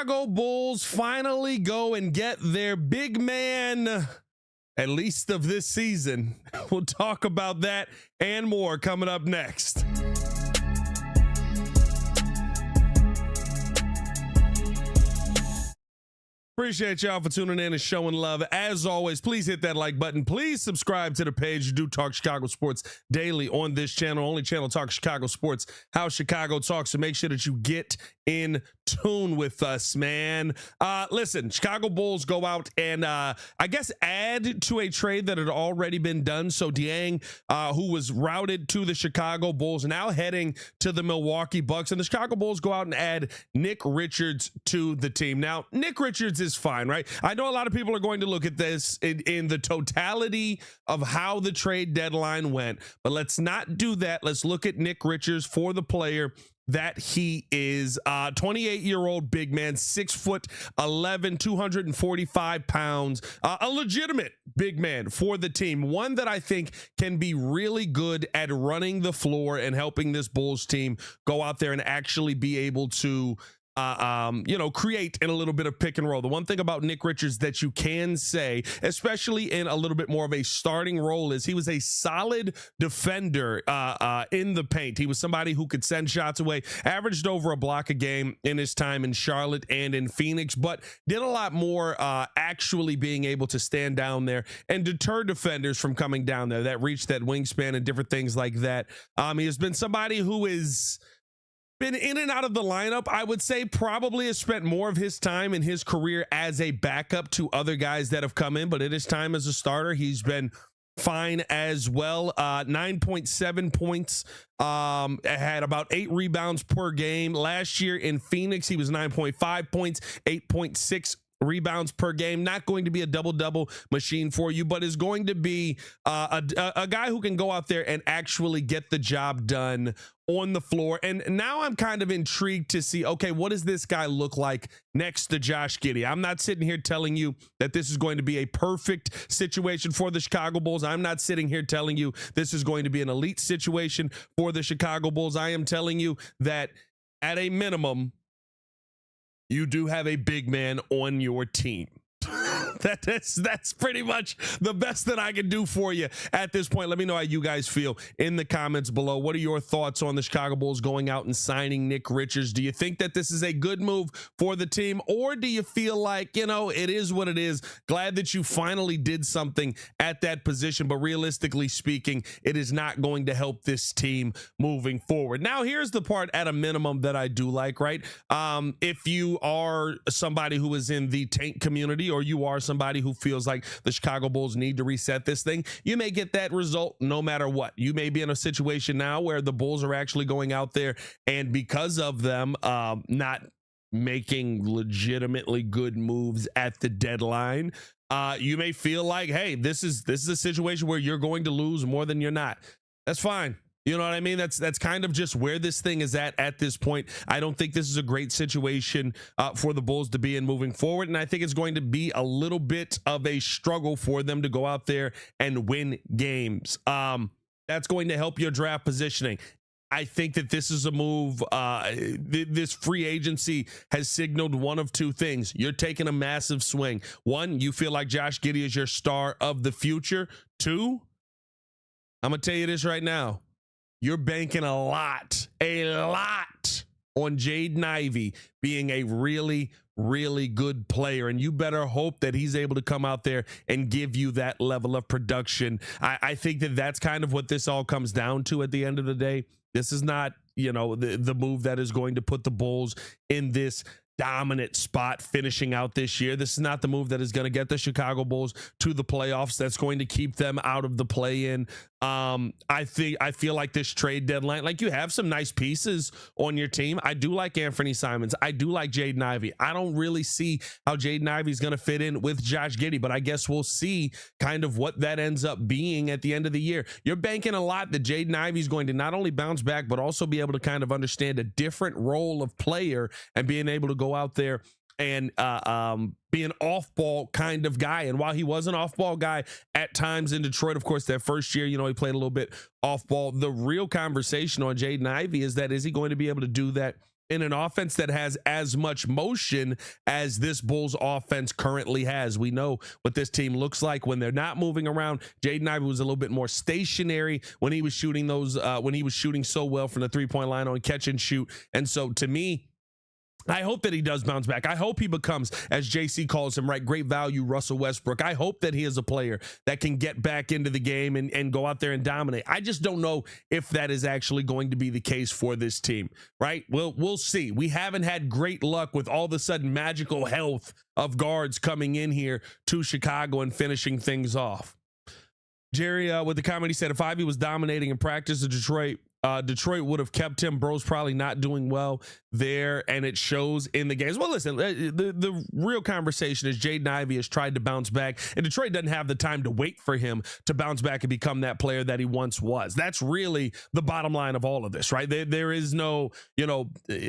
Chicago Bulls finally go and get their big man, at least of this season. We'll talk about that and more coming up next. Appreciate y'all for tuning in and showing love. As always, please hit that like button. Please subscribe to the page. You do talk Chicago sports daily on this channel. Only channel talk Chicago sports, how Chicago talks. So make sure that you get in tune with us, man. Listen, Chicago Bulls go out and I guess add to a trade that had already been done. So Dieng, who was routed to the Chicago Bulls, now heading to the Milwaukee Bucks. And the Chicago Bulls go out and add Nick Richards to the team. Now, Nick Richards is fine, right? I know a lot of people are going to look at this in the totality of how the trade deadline went, but let's not do that. Let's look at Nick Richards for the player that he is. 28-year-old big man, 6'11", 245 pounds, a legitimate big man for the team. One that I think can be really good at running the floor and helping this Bulls team go out there and actually be able to create in a little bit of pick and roll. The one thing about Nick Richards that you can say, especially in a little bit more of a starting role, is he was a solid defender in the paint. He was somebody who could send shots away, averaged over a block a game in his time in Charlotte and in Phoenix, but did a lot more actually being able to stand down there and deter defenders from coming down there, that reach, that wingspan, and different things like that. He has been somebody who is been in and out of the lineup. I would say probably has spent more of his time in his career as a backup to other guys that have come in, but in his time as a starter, he's been fine as well. 9.7 points, had about 8 rebounds per game. Last year in Phoenix, he was 9.5 points, 8.6 rebounds per game. Not going to be a double-double machine for you, but is going to be a guy who can go out there and actually get the job done on the floor. And now I'm kind of intrigued to see, okay, what does this guy look like next to Josh Giddey? I'm not sitting here telling you that this is going to be a perfect situation for the Chicago Bulls. I'm not sitting here telling you this is going to be an elite situation for the Chicago Bulls. I am telling you that at a minimum, you do have a big man on your team. That's pretty much the best that I can do for you at this point. Let me know how you guys feel in the comments below. What are your thoughts on the Chicago Bulls going out and signing Nick Richards? Do you think that this is a good move for the team, or do you feel like, it is what it is? Glad that you finally did something at that position, but realistically speaking, it is not going to help this team moving forward. Now, here's the part at a minimum that I do like, right? If you are somebody who is in the tank community, or you are somebody who feels like the Chicago Bulls need to reset this thing, you may get that result no matter what. You may be in a situation now where the Bulls are actually going out there, and because of them not making legitimately good moves at the deadline, you may feel like, hey, this is a situation where you're going to lose more than you're not. That's fine. You know what I mean? That's kind of just where this thing is at this point. I don't think this is a great situation for the Bulls to be in moving forward, and I think it's going to be a little bit of a struggle for them to go out there and win games. That's going to help your draft positioning. I think that this is a move. This free agency has signaled one of two things. You're taking a massive swing. One, you feel like Josh Giddey is your star of the future. Two, I'm going to tell you this right now. You're banking a lot on Jaden Ivey being a really, really good player, and you better hope that he's able to come out there and give you that level of production. I think that that's kind of what this all comes down to at the end of the day. This is not, the move that is going to put the Bulls in this dominant spot finishing out this year. This is not the move that is going to get the Chicago Bulls to the playoffs. That's going to keep them out of the play-in. I feel like this trade deadline, like, you have some nice pieces on your team. I do like Anthony Simons. I do like Jaden Ivey. I don't really see how Jaden Ivey is going to fit in with Josh Giddey, but I guess we'll see kind of what that ends up being at the end of the year. You're banking a lot that Jaden Ivey is going to not only bounce back, but also be able to kind of understand a different role of player and being able to go out there and be an off-ball kind of guy. And while he was an off-ball guy at times in Detroit, of course, that first year, he played a little bit off-ball. The real conversation on Jaden Ivey is he going to be able to do that in an offense that has as much motion as this Bulls offense currently has. We know what this team looks like when they're not moving around. Jaden Ivey was a little bit more stationary when he was shooting so well from the three-point line on catch and shoot. And so to me, I hope that he does bounce back. I hope he becomes, as JC calls him, right, great value Russell Westbrook. I hope that he is a player that can get back into the game and go out there and dominate. I just don't know if that is actually going to be the case for this team, right? We'll see. We haven't had great luck with all of a sudden magical health of guards coming in here to Chicago and finishing things off. Jerry, with the comment, he said, if Ivy was dominating in practice at Detroit would have kept him. Bro's probably not doing well there, and it shows in the games. Well, listen, the real conversation is Jaden Ivey has tried to bounce back, and Detroit doesn't have the time to wait for him to bounce back and become that player that he once was. That's really the bottom line of all of this, right? There is no,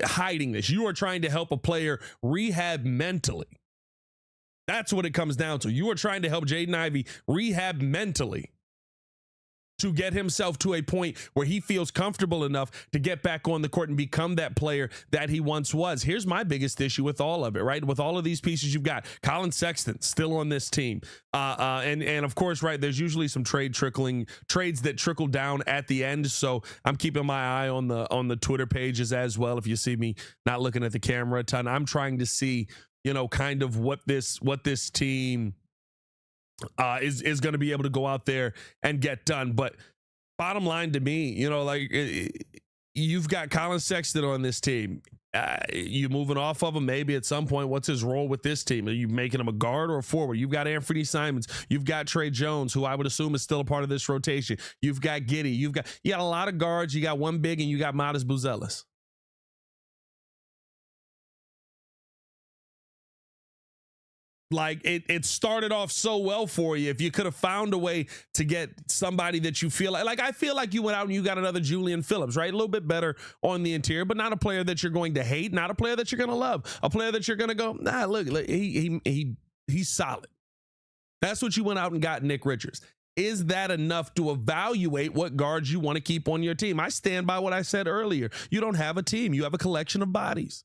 hiding this. You are trying to help a player rehab mentally. That's what it comes down to. You are trying to help Jaden Ivey rehab mentally to get himself to a point where he feels comfortable enough to get back on the court and become that player that he once was. Here's my biggest issue with all of it, right? With all of these pieces you've got, Colin Sexton still on this team. And of course, right, there's usually some trades that trickle down at the end. So I'm keeping my eye on the Twitter pages as well. If you see me not looking at the camera a ton, I'm trying to see, kind of what this team is going to be able to go out there and get done. But bottom line to me, you've got Colin Sexton on this team. You moving off of him maybe at some point. What's his role with this team? Are you making him a guard or a forward? You've got Anthony Simons. You've got Trey Jones, who I would assume is still a part of this rotation. You've got Giddey. You got a lot of guards. You got one big, and you got Modest Buzelis. Like it started off so well for you. If you could have found a way to get somebody that you feel like I feel like you went out and you got another Julian Phillips, right? A little bit better on the interior, but not a player that you're going to hate, not a player that you're going to love, a player that you're going to go, nah, look, he's solid. That's what you went out and got, Nick Richards. Is that enough to evaluate what guards you want to keep on your team? I stand by what I said earlier. You don't have a team. You have a collection of bodies.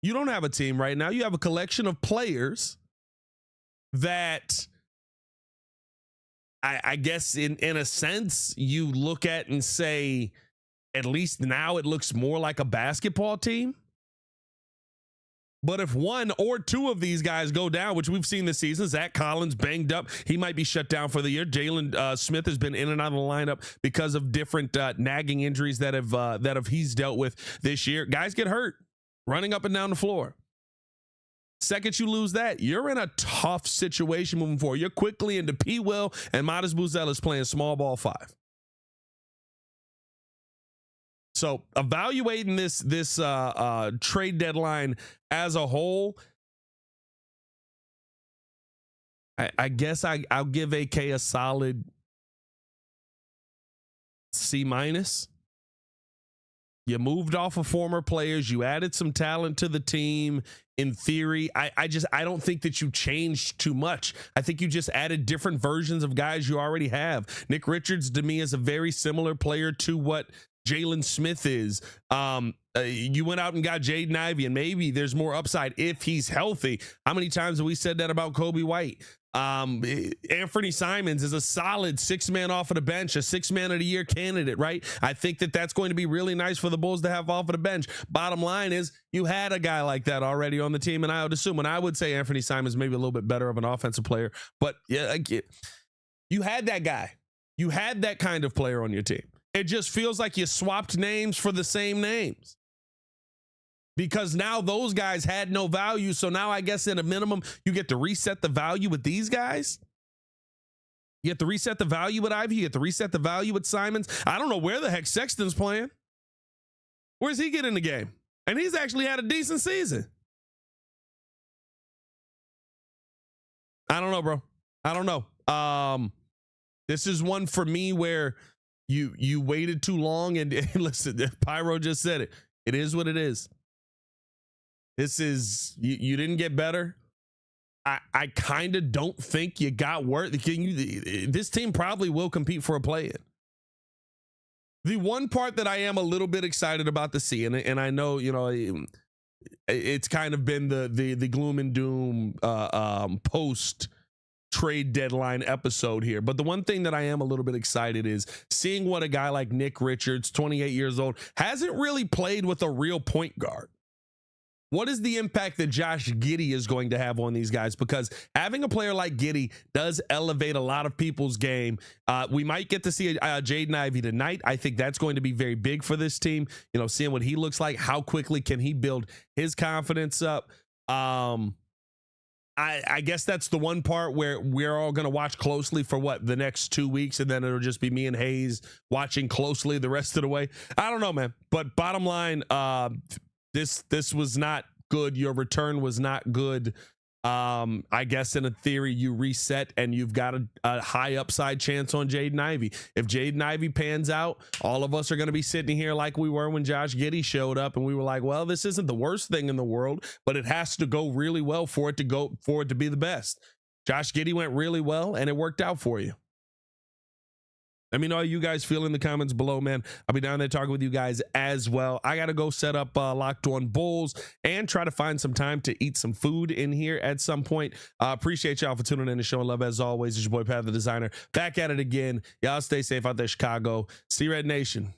You don't have a team right now. You have a collection of players that I guess in a sense you look at and say, at least now it looks more like a basketball team. But if one or two of these guys go down, which we've seen this season, Zach Collins banged up, he might be shut down for the year. Jalen Smith has been in and out of the lineup because of different nagging injuries that he's dealt with this year. Guys get hurt running up and down the floor. Second you lose that, you're in a tough situation moving forward. You're quickly into P. Will and Modest Buzelis playing small ball 5. So evaluating this trade deadline as a whole, I guess I'll give AK a solid C-. You moved off of former players. You added some talent to the team. In theory, I don't think that you changed too much. I think you just added different versions of guys you already have. Nick Richards, to me, is a very similar player to what Jalen Smith is. You went out and got Jaden Ivey, and maybe there's more upside if he's healthy. How many times have we said that about Kobe White? Anthony Simons is a solid 6-man off of the bench, a 6-man of the year candidate, right? I think that that's going to be really nice for the Bulls to have off of the bench. Bottom line is you had a guy like that already on the team, and I would assume, and I would say Anthony Simons maybe a little bit better of an offensive player, but yeah, you had that guy. You had that kind of player on your team. It just feels like you swapped names for the same names. Because now those guys had no value. So now I guess at a minimum, you get to reset the value with these guys. You get to reset the value with Ivy. You get to reset the value with Simons. I don't know where the heck Sexton's playing. Where's he getting in the game? And he's actually had a decent season. I don't know, bro. I don't know. This is one for me where you waited too long and listen, Pyro just said it. It is what it is. This is, you didn't get better. I kind of don't think you got worse. This team probably will compete for a play-in. The one part that I am a little bit excited about to see, and I know, you know, it's kind of been the gloom and doom post trade deadline episode here, but the one thing that I am a little bit excited is seeing what a guy like Nick Richards, 28 years old, hasn't really played with a real point guard. What is the impact that Josh Giddey is going to have on these guys? Because having a player like Giddey does elevate a lot of people's game. We might get to see Jaden Ivey tonight. I think that's going to be very big for this team. You know, seeing what he looks like, how quickly can he build his confidence up? I guess that's the one part where we're all going to watch closely for the next 2 weeks, and then it'll just be me and Hayes watching closely the rest of the way. I don't know, man. But bottom line, this was not good. Your return was not good. I guess in a theory you reset and you've got a high upside chance on Jaden Ivey. If Jaden Ivey pans out, all of us are going to be sitting here like we were when Josh Giddey showed up, and we were like, well, this isn't the worst thing in the world, but it has to go really well for it to be the best. Josh Giddey went really well and it worked out for you. Let me know how you guys feel in the comments below, man. I'll be down there talking with you guys as well. I got to go set up Locked On Bulls and try to find some time to eat some food in here at some point. Appreciate y'all for tuning in to Show and Love as always. It's your boy, Pat the Designer. Back at it again. Y'all stay safe out there, Chicago. See Red Nation.